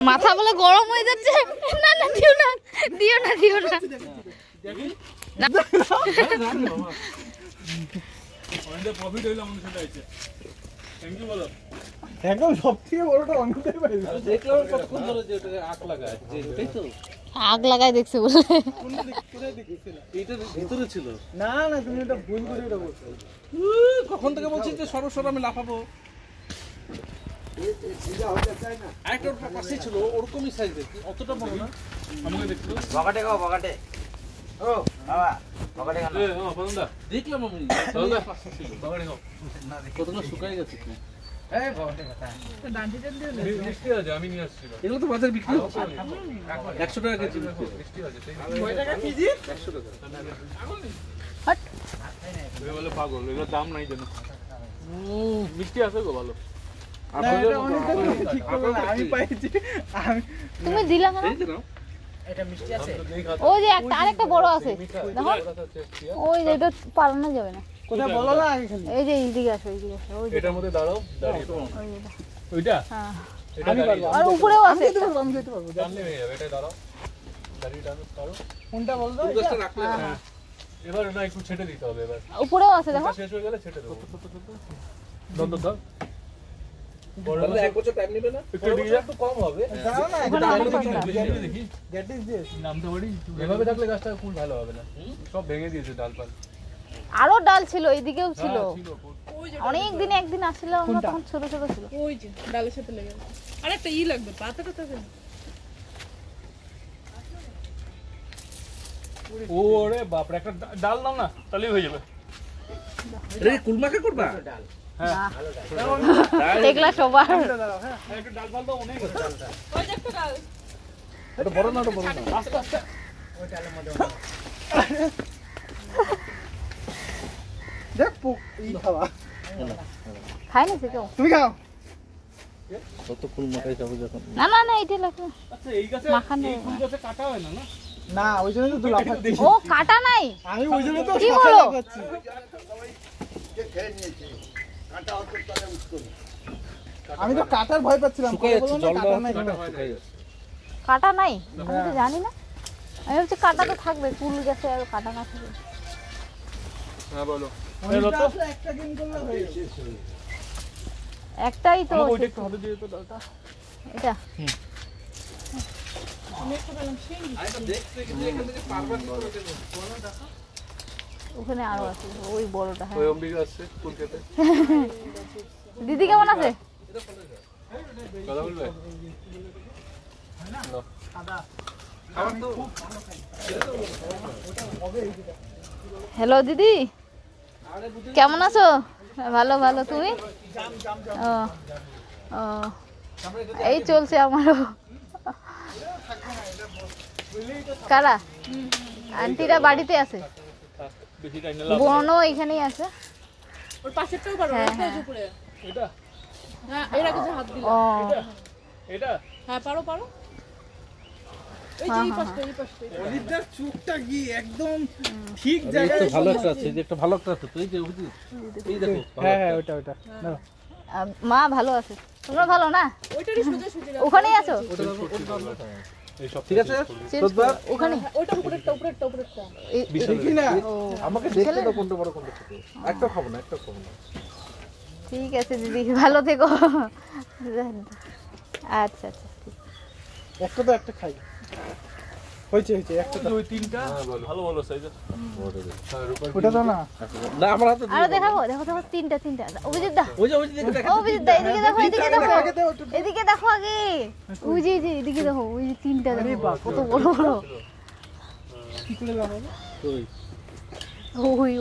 মাথা বলে গরম হয়ে যাচ্ছে। না না দিও না দিও না দিও না। প্রফিট হইলো আমাদের সাথে আইছে। থ্যাংক ইউ বলো। একদম সবথেকে বড়টা অঙ্কটাই পাইছি। দেখলাম কতক্ষণ ধরে যে ওটাকে আগ লাগায়, যে ওটাই তো আগ লাগাই দেখছে বলে। কোথায় দেখেছিলা? এইটার ভিতরে ছিল। না না তুমি এটা ভুল করে এটা বলছো। কখন থেকে বলছি যে সরো আমি লাফাবো। আরেকটা ওর পাশে ছিল, ওরকমই সাইজের, অতটা বড় না। আমাকে দেখছিল। বগাটে ও বাবা বগাটে গান বন্ধা দেখলাম আমি। বন্ধা পাশে ছিল। বগাটে গাও। কতগুলো শুকাই গেছে কি? এই বগাটে কথা মিষ্টি আছে, আমি নিয়ে আসছি। এগুলো তো বাজারে বিক্রি হচ্ছে। 100 টাকা কেজি মিষ্টি আছে। কয় টাকা কেজি? 100 টাকা। হট তুই বলে পাগল, এগুলোর দাম নাই জানো। মিষ্টি আছে গো ভালো। না এটা অনেকটা ঠিক করো না, আমি পাইছি। তুমি দিলা কেন? এই যে নাও। এটা মিষ্টি আছে ওই যে একটা আরেকটা বড় আছে দেখো। ওই যে এটা পালানো যাবে না। কোথায় বলো না আগে খালি। এই যে এইদিকে আসো এইদিকে আসো। ওই যে এটার মধ্যে দাঁড়াও, দাঁড়িয়ে তো। ওই যে ওইটা? হ্যাঁ এটা আমি পারবো। আর উপরেও আছে। আমি যেতে পারবো। জানলে হয়ে যাবে, এটা দাঁড়াও। দাঁড়িয়ে দাঁড়াও। কোনটা বল দাও? ফুলগাছটা রাখলে হ্যাঁ। এবার না একটু ছেটে দিতে হবে এবার। উপরেও আছে দেখো। শেষ হয়ে গেলে ছেটে দেবো। দাও। বড় এক বছর টাইম নেবে না? একটু দিয়ে একটু কম হবে। দাও না ওখানে আরো কতটা? দেখি গেট ইজ দিস। নামতে পারি। এভাবে থাকলে গাছটা ফুল ভালো হবে না। সব ভেঙে দিয়েছে ডালপাল। আরো ডাল ছিল এইদিকেও ছিল। ছিল। অনেক দিনে একদিন আসছিলাম আমরা তখন ছোট ছোট ছিল। ওই যে ডালের সাথে লেগে গেছে। আরেকটা ই লাগবে, পাতাটা থাকে না। ওরে বাপ রে, একটা ডাল দাও না, তাহলেই হয়ে যাবে। রে কুলমাকে করবা? হ্যাঁ দেখলা সবার। দাঁড়াও হ্যাঁ। একটা ডাল ফাল দাও, অনেক আছে। ওই যে একটা ডাল। এটা বড় না, আস্তে আস্তে। ওই ডালের মধ্যে দেখ ই খাওয়া। খাই না কেউ। তুমি খাও। কত ফুল মাখাই যাবে যখন। না না না এটা লাগবে। আচ্ছা এই গাছে মাখানো এই ফুল গাছে কাটা হয় না না? না ওই জন্য তো তুই লাফাচ্ছি। ও কাটা নাই। আমি ওই জন্য তো কি সকালে বলো? লাফাচ্ছি। আমি তো কাটার ভয় পাচ্ছিলাম। শুকায় যাচ্ছে, জল কাটা নাই। কাটা নাই আমি তো জানি না। আমি ভাবছি কাটা তো থাকবে, ফুল গেছে আর কাটা না থাকবে। হ্যাঁ বলো। অনেকটা আসলে একটা গেম করলে হয়ে যাবে। একটাই তো আমাকে ওইটা একটু হাতে দিয়ে তো ডালটা। এটা। ওখানে আরো আছে ওই বড়টা। ওই হ্যাঁ অম্বিকা আসছে ফুল খেতে। দিদি কেমন আছে? কথা বলবে? হ্যালো দিদি কেমন আছো? ভালো ভালো, তুমি? ও ও এই চলছে আমারও। কারা? আন্টিরা বাড়িতে আছে, বেশি টাইম না। বোনও এখানেই আছে। ওর পাশেরটাও পারো, হ্যাঁ, একটা হ্যাঁ। উপরে। এটা হ্যাঁ, এর আগে যে হাত দিলা। ও এটা হ্যাঁ, পারো। এই যে এই পাশটা, এই পাশটা। অনিদার চোখটা কি একদম ঠিক জায়গায়। একটা ভালো একটা আছে, একটা ভালো একটা আছে। তুই যে এই দেখো। হ্যাঁ হ্যাঁ ওটা ওটা দাও। মা ভালো আছে, তোমরা ভালো না? ওইটারই সোজা সোজা রাখো। ওখানেই আছো? এই সব ঠিক আছে। চেঞ্জ করো, ওখানে ওইটা উপরেরটা। দেখি না আমাকে দেখতে দাও কোনটা বড় কোনটা ছোট। একটা খাবো না, একটা খাবো না। ঠিক আছে দিদি, ভালো থেকো। আচ্ছা আচ্ছা ঠিক। একটা তো একটা খাই। হয়েছে একটা তো। ওই তিনটা ভালো ভালো সাইজের। ওটা তো না। না আমার হাতে আরো দেখাবো, দেখো তিনটা। অভিজিৎ দা, ওই যে দেখো। অভিজিৎ দা এদিকে দেখো, এদিকে দেখো, আগে দে ওটা। এদিকে দেখো আগে। ওই যে এদিকে দেখো, ওই যে তিনটা দেখো কত বড় বড়। কি করে লাগাবো? ওই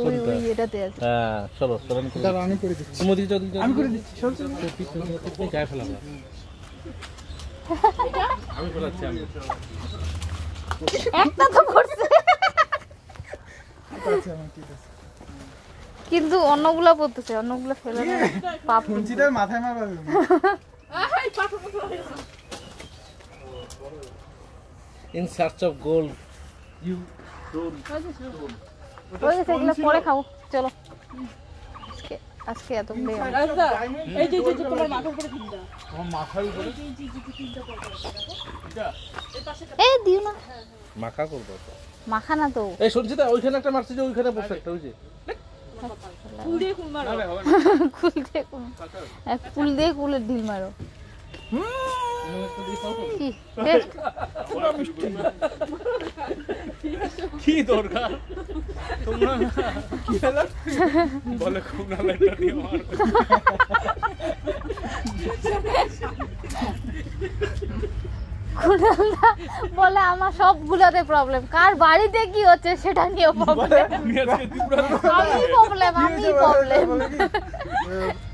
এটাতে আছে। হ্যাঁ চলো আমি করে দাঁড়া আমি করে দিচ্ছি। তুমি দিতে দিতে আমি করে দিচ্ছি। সর সর। গায়ে ফেলা আমি ফেলাচ্ছি আমি। একটা তো পড়ছে আচ্ছা আমার ঠিক আছে। কিন্তু অন্যগুলা পড়তেছে, অন্যগুলা ফেলে না। পাপ কুঞ্চিটার মাথায় মারবে। এই পাথর হয়ে গেছে। In search of gold you ওই যে সেগুলো পরে খাবো, চলো। আজকে এতগুলো রাজদা এই যে তোমার মাথার উপরে ঢিল দাও আমার মাথার উপরে এই দিও না মাখা করবো তো। মাখা না তো এই সঞ্চিতা ওইখানে একটা মারছে যে ওইখানে বসে একটা ওই যে ফুল দিয়ে কুল মারো কুল দিয়ে কুল ফুল দিয়ে কুলের ঢিল মারো কি টেস্ট কি দরকার তোমরা কি হলো বলে খুব না একটা দিয়ে মার কুনালদা বলে আমার সবগুলোতে প্রবলেম কার বাড়িতে কি হচ্ছে সেটা নিয়ে প্রবলেম আমি প্রবলেম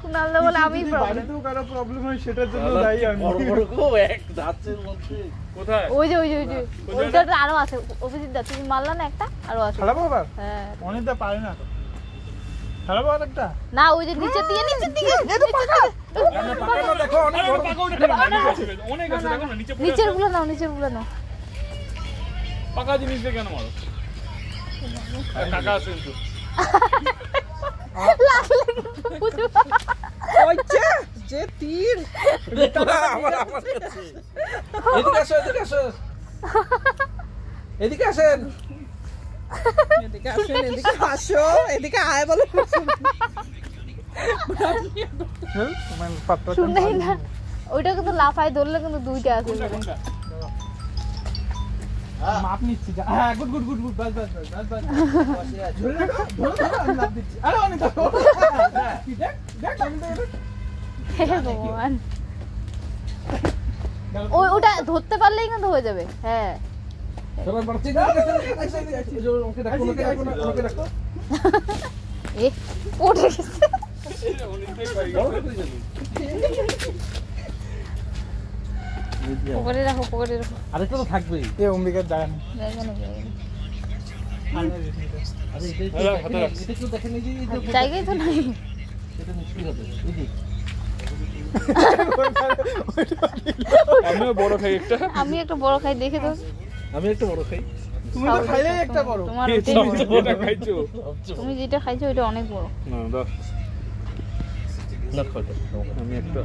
কুনালদা বলে আমি প্রবলেম বাড়িতেও কারো প্রবলেম হয় সেটার জন্য দায়ী আমি বড় বড় গো এক যাচ্ছে মধ্যে কোথায় ওই যে ওইটা আরো আছে অভিজিৎ দা তুমি মারলা না একটা আরো আছে খারাপ আবার হ্যাঁ অনেকটা পারে না খারাপ আবার একটা না ওই যে নিচের দিকে দেখো অনেক বড় পাকা অনেক আছে দেখো না নিচে নিচের গুলো নাও পাকা জিনিস দিয়ে কেন মারো কাকা আছে কিন্তু লাগলে কিন্তু বুঝবা ওইটা যে তীর আমার এদিকে আসো এদিকে আসেন এদিকে আসো এদিকে আয় বলো শুনেই না ওইটা কিন্তু লাফায় ধরলে কিন্তু দুইটা আছে মাপ নিচ্ছি হ্যাঁ গুড বাস ধরে রাখো আমি লাভ দিচ্ছি আরে অনেক দেখ আমি তো হে ভগবান ওটা ধরতে পারলেই কিন্তু হয়ে যাবে হ্যাঁ তোমার বাচ্চা ওকে দেখো ওকে দেখো এ ওঠে গেছে পকেটে রাখো আরেকটা তো থাকবেই এ অম্বিকার যায় না এটা একটু দেখেন এই যে জায়গায় তো নাই এটা মিষ্টি হবে আমিও বড় খাই একটা আমি একটা বড় খাই দেখে তো আমি একটা বড় খাই তুমি তো খাইলেই একটা করো তোমার ওটাই বড়। যেটা খাইছো তুমি যেটা খাইছো ওটা অনেক বড় না দাও আমি একটা